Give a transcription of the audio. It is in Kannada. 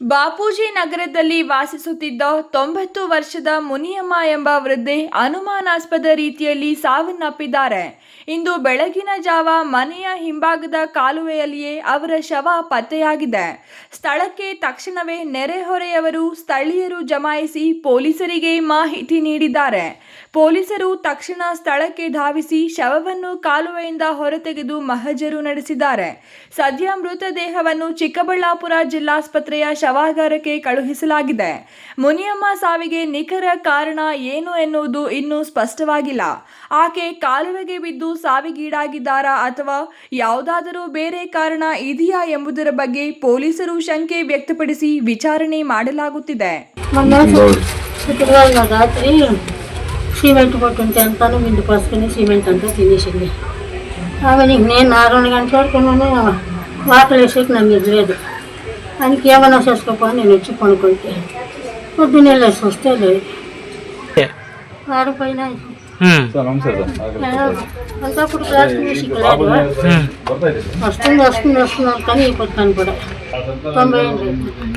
ಬಾಪೂಜಿ ನಗರದಲ್ಲಿ ವಾಸಿಸುತ್ತಿದ್ದ 90 ವರ್ಷದ ಮುನಿಯಮ್ಮ ಎಂಬ ವೃದ್ಧೆ ಅನುಮಾನಾಸ್ಪದ ರೀತಿಯಲ್ಲಿ ಸಾವನ್ನಪ್ಪಿದ್ದಾರೆ. ಇಂದು ಬೆಳಗಿನ ಜಾವ ಮನೆಯ ಹಿಂಭಾಗದ ಕಾಲುವೆಯಲ್ಲಿಯೇ ಅವರ ಶವ ಪತ್ತೆಯಾಗಿದೆ. ಸ್ಥಳಕ್ಕೆ ತಕ್ಷಣವೇ ನೆರೆಹೊರೆಯವರು, ಸ್ಥಳೀಯರು ಜಮಾಯಿಸಿ ಪೊಲೀಸರಿಗೆ ಮಾಹಿತಿ ನೀಡಿದ್ದಾರೆ. ಪೊಲೀಸರು ತಕ್ಷಣ ಸ್ಥಳಕ್ಕೆ ಧಾವಿಸಿ ಶವವನ್ನು ಕಾಲುವೆಯಿಂದ ಹೊರತೆಗೆದು ಮಹಜರು ನಡೆಸಿದ್ದಾರೆ. ಸದ್ಯ ಮೃತದೇಹವನ್ನು ಚಿಕ್ಕಬಳ್ಳಾಪುರ ಜಿಲ್ಲಾಸ್ಪತ್ರೆಯ ಶವಾಗಾರಕ್ಕೆ ಕಳುಹಿಸಲಾಗಿದೆ. ಮುನಿಯಮ್ಮ ಸಾವಿಗೆ ನಿಖರ ಕಾರಣ ಏನು ಎನ್ನುವುದು ಇನ್ನೂ ಸ್ಪಷ್ಟವಾಗಿಲ್ಲ. ಆಕೆ ಕಾಲುವೆಗೆ ಬಿದ್ದು ಸಾವಿಗೀಡಾಗಿದ್ದಾರಾ ಅಥವಾ ಯಾವುದಾದರೂ ಬೇರೆ ಕಾರಣ ಇದೆಯಾ ಎಂಬುದರ ಬಗ್ಗೆ ಪೊಲೀಸರು ಶಂಕೆ ವ್ಯಕ್ತಪಡಿಸಿ ವಿಚಾರಣೆ ಮಾಡಲಾಗುತ್ತಿದೆ. రాత్రి సిమెంట్ కొట్టుంటే అంతాను మిండి పోసుకుని సిమెంట్ అంతా తినేసింది. ఆమె నేను 2 గంటల వరకు వాకలు వేసేకి నన్ను ఎదులేదు. ఆయనకి ఏమన్నా చేసుకోపోయి నేను వచ్చి కొనుక్కుంటే పొద్దున్నే లేసి వస్తే లేదు ఆడిపోయినా అంతా ఇప్పుడు ప్లాస్టిక్ సిక్కలేదు. వస్తుంది కానీ ఇప్పుడు కనపడ 90 ఏళ్ళు.